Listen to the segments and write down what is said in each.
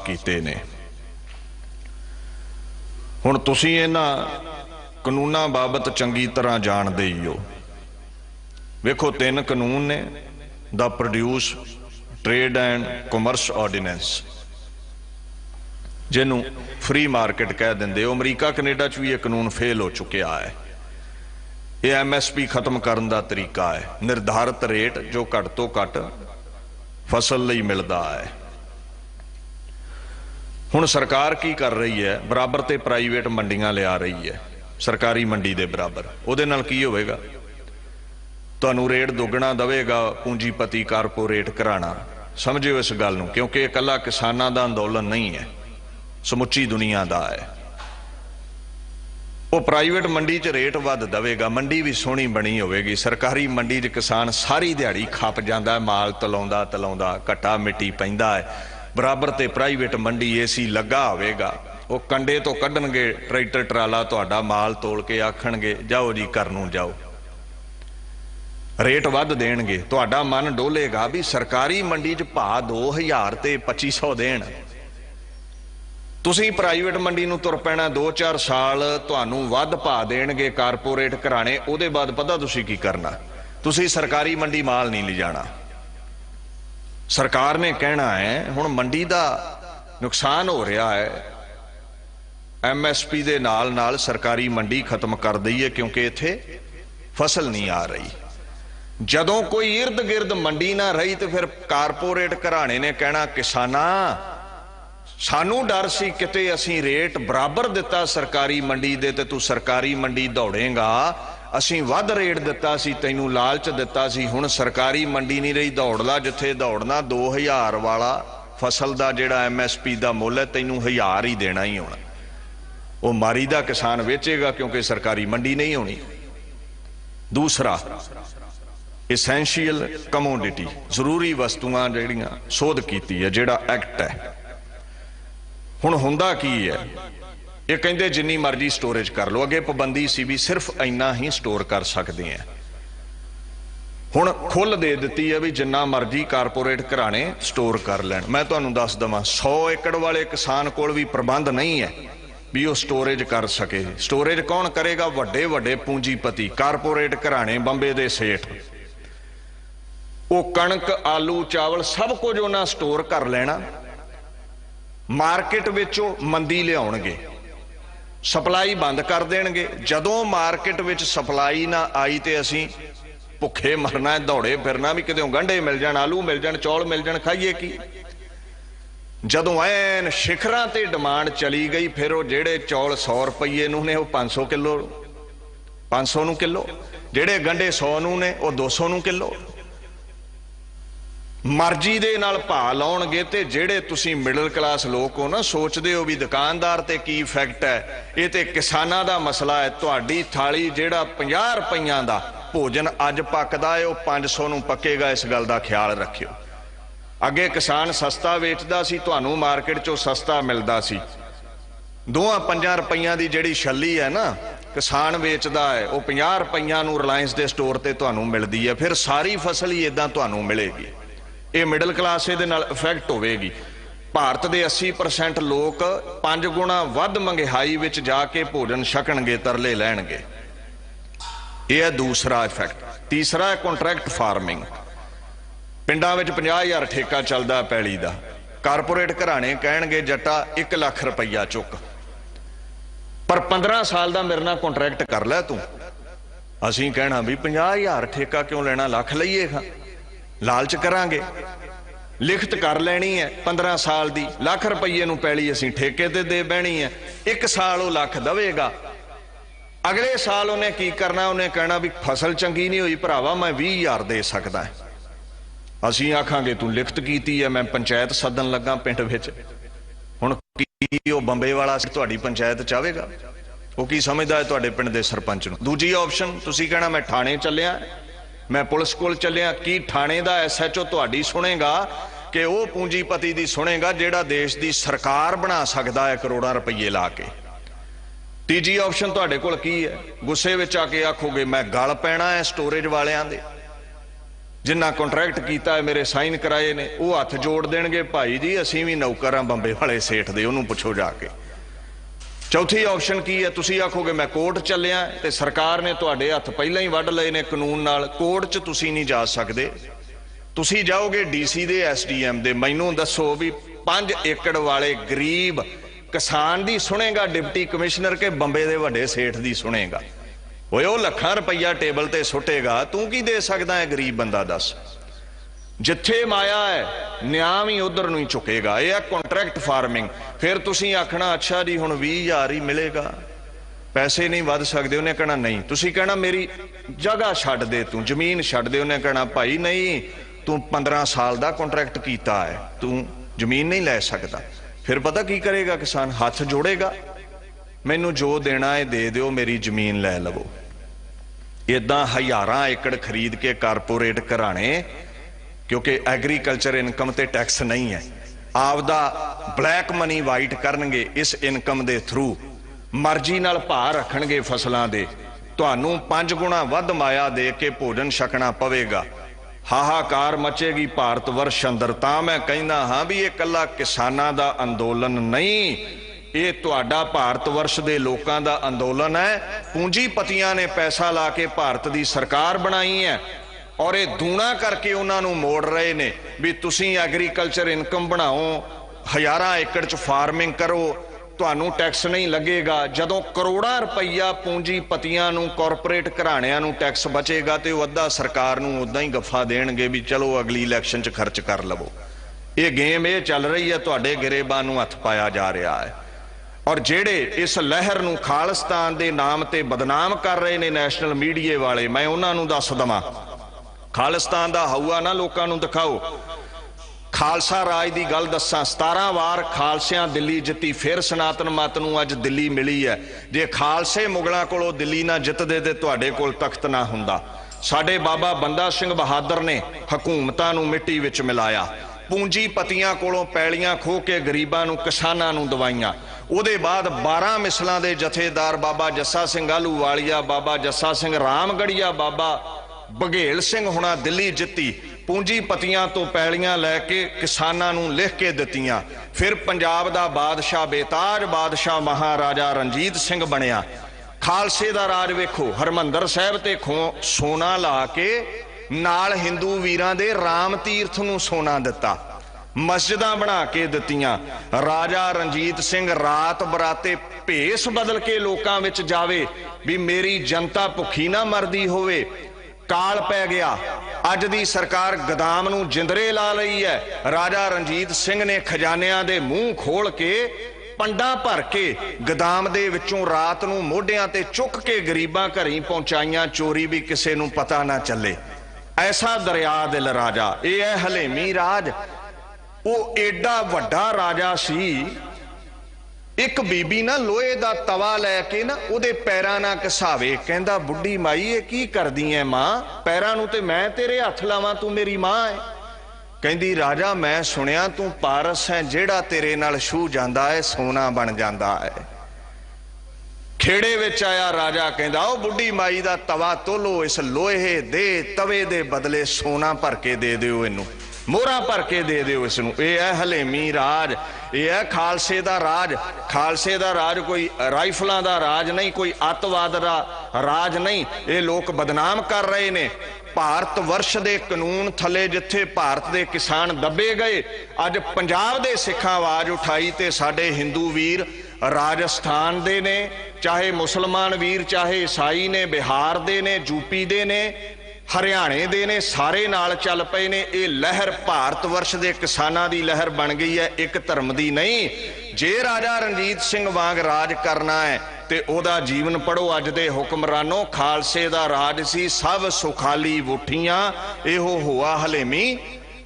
कीते ने। हुण तुसीं इन्हां कानूनां बाबत चंगी तरह जाणदे ही हो। वेखो 3 कानून ने, the produce trade and commerce ordinance, जिन्हों फ्री मार्केट कह देंगे। अमरीका कनेडा च भी यह कानून फेल हो चुका है। यह MSP खत्म करने का तरीका है, निर्धारित रेट जो घट तो घट फसल लई मिलता है। हुण सरकार की कर रही है, बराबर ते प्राइवेट मंडियां लिया रही है, सरकारी मंडी के बराबर। उहदे नाल की होवेगा? तुहानू रेट दुगना देवेगा पूंजीपति कारपोरेट घराना। समझियो इस गल नूं, क्योंकि इकल्ला किसानां दा अंदोलन नहीं है, समुची दुनिया का है। वो प्राइवेट मंडी च रेट वध देवेगा, मंडी भी सोहनी बनी होवेगी। सरकारी मंडी च किसान सारी दिहाड़ी खप जाता है, माल तलाउंदा तलाउंदा घट्टा मिट्टी पैंदा है। बराबर ते प्राइवेट मंडी AC लगा होवेगा, वो कंडे तो कढ़णगे ट्रैक्टर ट्राला, तुहाडा माल तोल के आखणगे जाओ जी घर नूं जाओ, रेट वध देणगे। तुहाडा मन डोलेगा भी सरकारी मंडी च भाव 2000 ते 2500 देण। तुसीं प्राइवेट मंडी नूं तुर पैणा, 2-4 साल तुहानूं वध भाव देणगे कारपोरेट घराणे। उहदे बाद पता तुसीं की करना? तुसीं सरकारी मंडी माल नहीं लिजाणा। सरकार ने कहना है हुण मंडी दा नुकसान हो रहा है, MSP दे नाल नाल सरकारी मंडी खत्म कर दईए, क्योंकि इत्थे फसल नहीं आ रही। जदों कोई इर्द गिर्द मंडी ना रही तो फिर कारपोरेट घराणे ने कहना किसाना सानू डर सी किते असीं रेट बराबर दिता सरकारी मंडी दे ते तू सरकारी मंडी दौड़ेगा, असीं वध रेट दिता सी, तैनू लालच दिता सी। हुण सरकारी मंडी नहीं रही, दौड़ ला जिथे दौड़ना। 2000 वाला फसल दा जिहड़ा MSP दा मुल है तैनू 1000 ही देना ही होना। वो मारी दा किसान वेचेगा क्योंकि सरकारी मंडी नहीं होनी। दूसरा एसेंशियल कमोडिटी, जरूरी वस्तुआं जिहड़ियां सोध कीती है, जिहड़ा एक्ट है। हुण हुंदा की है? ये कहंदे जिन्नी मर्जी स्टोरेज कर लो। अगे पाबंदी सी भी सिर्फ इन्ना ही स्टोर कर सकते हैं। हुण खुल दे दिती है भी जिन्ना मर्जी कारपोरेट घराणे स्टोर कर लैण। मैं तुहानूं दस दवां 100 एकड़ वाले किसान कोल भी प्रबंध नहीं है भी वो स्टोरेज कर सके। स्टोरेज कौन करेगा? वड्डे वड्डे पूंजीपति कारपोरेट घराणे, बंबे दे सेठ। वो कणक आलू चावल सब कुछ उन्हां स्टोर कर लेना, मार्केट विचों मंदी लियाउणगे, सप्लाई बंद कर देणगे। जदों मार्केट विच सप्लाई ना आई तो असीं भुखे मरना है, दौड़े फिरना भी कितों गंढे मिल जाण, आलू मिल जाण, चौल मिल जाण, खाइए की। जदों ऐन शिखरां ते डिमांड चली गई, फिर वो जेड़े चौल 100 रुपये नूं ने वो 500 किलो, 500 नूं किलो, जेड़े गंढे 100 नूं ने वो 200 नूं किलो। मर्जी दे नाल भाव लाउणगे ते जेड़े तुसीं मिडल क्लास लोग हो ना, सोचदे हो भी दुकानदार ते की इफैक्ट है, ये ते किसानां दा मसला है। तुहाडी थाली जेड़ा 50 रुपइयां दा भोजन अज पकदा है, वो 500 नूं पकेगा। इस गल दा ख्याल रखियो। अगे किसान सस्ता वेचदा सी, तुहानूं मार्केट चों सस्ता मिलदा सी। 2-5 रुपइयां दी जेड़ी छल्ली है ना किसान वेचदा है, वो 50 रुपइयां नूं रिलायंस दे स्टोर ते तुहानूं मिलदी है। फिर सारी फसल ही इदां तुहानूं मिलेगी। ये मिडल क्लास ये नाल इफैक्ट होवेगी। भारत के 80% लोग 5 गुणा वध महंगाई विच जाके भोजन छकणगे, तरले लैणगे। यह है दूसरा इफैक्ट। तीसरा है कॉन्ट्रैक्ट फार्मिंग। पिंडां विच 50,000 ठेका चलदा पैली दा, कारपोरेट घराणे कहणगे जट्टा 1 लाख रुपया चुक, पर 15 साल का मेरे नाल कॉन्ट्रैक्ट कर लै तू। असीं कहना भी 50,000 ठेका क्यों लेना, लख लईए खां, लालच करांगे। लिखत कर लैनी है 15 साल दी, लाख रुपये नूं पैली असीं ठेके ते दे बैणी है। 1 साल वो लख दवेगा, अगले साल उन्हें की करना, उन्हें कहना भी फसल चंगी नहीं हुई भरावा, मैं 20,000 दे सकदा है। असीं आखांगे तू लिखत कीती है, मैं पंचायत सदन लगा पिंड विच। हुण की वो बंबे वाला तुहाडी पंचायत चाहेगा? वो की समझदा है तुहाडे पिंड दे सरपंच नूं? दूजी ऑप्शन तुसीं कहना मैं थाणे चलिया, मैं पुलिस कोल चलिया। की थाणे दा SHO तुहाडी सुनेगा कि वो पूंजीपति दी सुनेगा जिहड़ा देश दी सरकार बना सकदा है करोड़ां रुपये ला के? तीजी ऑप्शन तुहाडे कोल की है? गुस्से विच आके आखोगे मैं गल पैना है स्टोरेज वालियां दे, जिन्ना कॉन्ट्रैक्ट किया है मेरे साइन कराए ने वो हथ जोड़ देणगे, भाई जी असीं भी नौकर हाँ बंबे वाले सेठ दे, उन्होंने पुछो जाके। चौथी ऑप्शन की है, तुसीं आखोगे मैं कोर्ट चलिया ते सरकार ने तुहाडे हथ पहलां ही वढ लए ने कानून नाल, कोर्ट च तुसीं नहीं जा सकदे। तुसीं जाओगे डीसी दे SDM दे, मैनूं दसो भी 5 एकड़ वाले गरीब किसान दी सुनेगा डिप्टी कमिश्नर के बंबे दे वड्डे सेठ दी सुनेगा? ओए वो लाखां रुपया टेबल ते सुटेगा, तू की दे सकदा है गरीब बंदा? दस। जिथे माया है न्याम ही उधर नहीं झुकेगा। यह है कॉन्ट्रैक्ट फार्मिंग। फिर तुसीं आखना अच्छा जी हुण 20,000 ही मिलेगा, पैसे नहीं वध सकते। उन्हें कहना नहीं, तुसीं कहना मेरी जगह छड्ड दे, तू जमीन छड्ड दे। उन्हें कहना भाई नहीं, तू 15 साल का कॉन्ट्रैक्ट किया है, तू जमीन नहीं लै सकता। फिर पता की करेगा किसान? हाथ जोड़ेगा, मैनू जो देना है दे दो, मेरी जमीन लै लवो। इदां हज़ारां एकड़ खरीद के कारपोरेट घराने, क्योंकि एग्रीकल्चर इनकम ते टैक्स नहीं है, आपदा ब्लैक मनी वाइट करनगे इस इनकम दे थ्रू, मर्जी नाल भाव रखणगे फसलां दे, तुहानूं 5 गुणा वध माया दे के भोजन छकना पवेगा। हाहाकार मचेगी भारत वर्ष अंदर। तां मैं कहना हाँ भी ये कल्ला किसानां दा अंदोलन नहीं, ये तुहाडा भारत वर्ष दे लोकां दा अंदोलन है। पूंजीपतियां ने पैसा ला के भारत दी सरकार बनाई है और ये दूना करके उन्होंने मोड़ रहे ने भी तुसीं एग्रीकल्चर इनकम बनाओ, हज़ारां एकड़ च फार्मिंग करो, तुहानूं टैक्स नहीं लगेगा। जदों करोड़ां रुपया पूंजीपतियां नूं कॉरपोरेट घराणियां नूं टैक्स बचेगा तो वो अद्धा सरकार नूं उदां ही गफा देणगे भी चलो अगली इलैक्शन च खर्च कर लवो। ये गेम ये चल रही है, तुहाडे गिरेबां नूं हथ पाया जा रहा है। और जेड़े इस लहर नूं खालिस्तान दे नाम ते बदनाम कर रहे ने नैशनल मीडिया वाले, मैं उन्हां नूं दस दवां, खालिस्तान दा हौआ ना लोकां नूं दिखाओ। खालसा राज की गल दसा, 17 वार खालसियां दिल्ली जित्ती, फिर सनातन मत नूं अज दिल्ली मिली है। जे खालसे मुगलों कोलों दिल्ली ना जितदे ते तुहाडे कोल तख्त ना हुंदा। साडे बाबा बंदा सिंह बहादुर ने हुकूमतां नूं मिट्टी विच मिलाया, पूंजीपतियां कोलों पैलियां खो के गरीबां नूं किसानां नूं दवाइयां। उहदे बाद 12 मिसलां दे जथेदार बाबा जस्सा सिंह आलूवालिया, बाबा जस्सा सिंह रामगढ़िया, बाबा बघेल सिंह हुणा दिल्ली जित्ती, पूंजीपतियां तो पैलियां लैके किसानां नूं लिख के दित्तियां। फिर पंजाब दा बादशाह बेताज बादशाह महाराजा रणजीत सिंह बनिया। खालसे दा राज वेखो, हरमंदर साहिब ते सोना ला के नाल हिंदू वीरां दे राम तीर्थ नूं सोना दिता, मस्जिदां बना के दित्तियां। राजा रणजीत सिंह रात बराते भेस बदल के लोकां विच जावे भी मेरी जनता भुखी ना मरदी होवे। काल पै गया, अज दी सरकार गदाम नूं जिंदरे ला लई है। राजा रणजीत सिंह ने खजानियां दे मूंह खोल के पंडा भर के गदाम दे विचों रात नूं मोढियां ते चुक के गरीबां घरीं पहुंचाइयां, चोरी भी किसे नूं पता ना चले। ऐसा दरिया दिल राजा, यह है हलेमी राज। वो एडा वड्डा राजा सी, एक बीबी ना लोहे दा तवा लैके ना उहदे पैरां ना घसावे, कहंदा बुढ़ी माई ये की करदी है मां, पैरां नूं ते मैं तेरे हथ लावां, तू मेरी मां है। कहंदी राजा मैं सुनिया तू पारस है, जेड़ा तेरे नाल छू जांदा है सोना बन जांदा है। खेड़े विच आया राजा, कहंदा ओ बुढ़ी माई दा तवा तोलो, इस लोहे दे तवे दे बदले सोना भर के दे दिओ, इनू मोहरा भर के दे दिओ इसनूं। यह है हलेमी राज, यह है खालसे दा राज। खालसे दा राज कोई राइफलों का राज नहीं, कोई अतवाद का राज नहीं। ये लोग बदनाम कर रहे ने भारत वर्ष दे कानून थले, जिथे भारत दे किसान दबे गए। अज पंजाब दे सिखां आवाज उठाई ते साडे हिंदू वीर राजस्थान दे ने, चाहे मुसलमान वीर, चाहे ईसाई ने, बिहार दे ने, यूपी दे ने, हरियाणे दे ने, सारे नाल चल पे ने। ये लहर भारत वर्ष दे किसानां दी लहर बन गई है, एक धर्म दी नहीं। जे राजा रणजीत सिंह वांग राज करना है ते ओदा जीवन पढ़ो। अज दे हुक्मरानों, खालसे दा राज सी सब सुखाली वुठियां, इहो हुआ हलेमी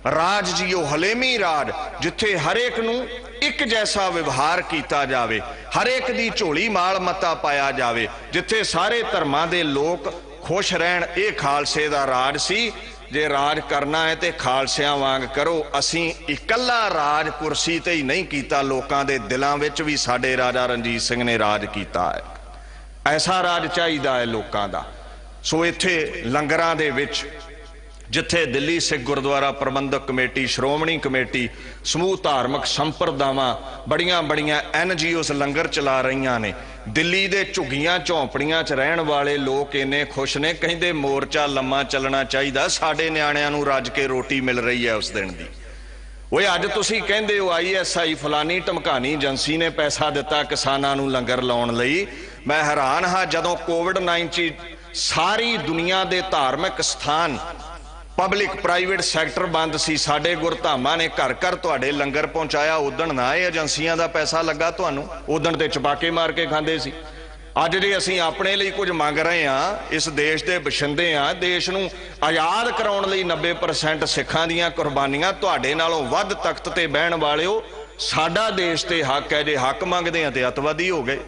राज जियो। हलेमी राज जिथे हर एक नूं एक जैसा व्यवहार किया जावे, हर एक दी झोली माल मता पाया जावे, जिथे सारे धर्मां दे लोक खुश रहन। ये खालसे दा राज सी। जे राज करना है तो खालसियां वांग करो। असीं इकल्ला राज कुर्सी ते ही नहीं कीता, लोकां दे दिलां विच भी साडे राजा रणजीत सिंह ने राज कीता है। ऐसा राज चाहिदा है लोकां दा। सो इत्थे लंगरां दे विच ਜਿੱਥੇ ਦਿੱਲੀ ਸਿੱਖ ਗੁਰਦੁਆਰਾ ਪ੍ਰਬੰਧਕ ਕਮੇਟੀ, ਸ਼੍ਰੋਮਣੀ ਕਮੇਟੀ, ਸਮੂਹ ਧਾਰਮਿਕ ਸੰਪਰਦਾਵਾਂ, ਬੜੀਆਂ NGOs ਲੰਗਰ ਚਲਾ ਰਹੀਆਂ ਨੇ। ਦਿੱਲੀ ਦੇ ਝੁੱਗੀਆਂ ਝੌਂਪੜੀਆਂ 'ਚ ਰਹਿਣ ਵਾਲੇ ਲੋਕ ਇੰਨੇ ਖੁਸ਼ ਨੇ, ਕਹਿੰਦੇ ਮੋਰਚਾ ਲੰਮਾ ਚੱਲਣਾ ਚਾਹੀਦਾ, ਸਾਡੇ ਨਿਆਣਿਆਂ ਨੂੰ ਰੱਜ ਕੇ ਰੋਟੀ ਮਿਲ ਰਹੀ ਹੈ ਉਸ ਦਿਨ ਦੀ। ਓਏ ਅੱਜ ਤੁਸੀਂ ਕਹਿੰਦੇ ਹੋ ISI ਫਲਾਨੀ ਢਮਕਾਨੀ ਏਜੰਸੀ ਨੇ ਪੈਸਾ ਦਿੱਤਾ ਕਿਸਾਨਾਂ ਨੂੰ ਲੰਗਰ ਲਾਉਣ ਲਈ। ਮੈਂ ਹੈਰਾਨ ਹਾਂ, ਜਦੋਂ ਕੋਵਿਡ-19 ਸਾਰੀ ਦੁਨੀਆ ਦੇ ਧਾਰਮਿਕ ਸਥਾਨ, ਪਬਲਿਕ ਪ੍ਰਾਈਵੇਟ ਸੈਕਟਰ ਬੰਦ ਸੀ, ਸਾਡੇ ਗੁਰਧਾਮਾਂ ਨੇ ਘਰ ਘਰ ਤੁਹਾਡੇ ਲੰਗਰ ਪਹੁੰਚਾਇਆ। ਉਦਣ ਨਾ ਇਹ ਏਜੰਸੀਆਂ ਦਾ ਪੈਸਾ ਲੱਗਾ ਤੁਹਾਨੂੰ, ਉਦਣ ਤੇ ਚਪਾਕੇ ਮਾਰ ਕੇ ਖਾਂਦੇ ਸੀ। ਅੱਜ ਜੇ ਅਸੀਂ ਆਪਣੇ ਲਈ ਕੁਝ ਮੰਗ ਰਹੇ ਹਾਂ, ਇਸ ਦੇਸ਼ ਦੇ ਬਸ਼ਿੰਦੇ ਹਾਂ, ਦੇਸ਼ ਨੂੰ ਆਜ਼ਾਦ ਕਰਾਉਣ ਲਈ 90% ਸਿੱਖਾਂ ਦੀਆਂ ਕੁਰਬਾਨੀਆਂ, ਤੁਹਾਡੇ ਨਾਲੋਂ ਵੱਧ ਤਖਤ ਤੇ ਬਹਿਣ ਵਾਲਿਓ ਸਾਡਾ ਦੇਸ਼ ਤੇ ਹੱਕ ਹੈ। ਜੇ ਹੱਕ ਮੰਗਦੇ ਹਾਂ ਤੇ ਅੱਤਵਾਦੀ ਹੋ ਗਏ।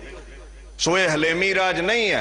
ਸੋ ਇਹ ਹਲੇਮੀ ਰਾਜ ਨਹੀਂ ਹੈ।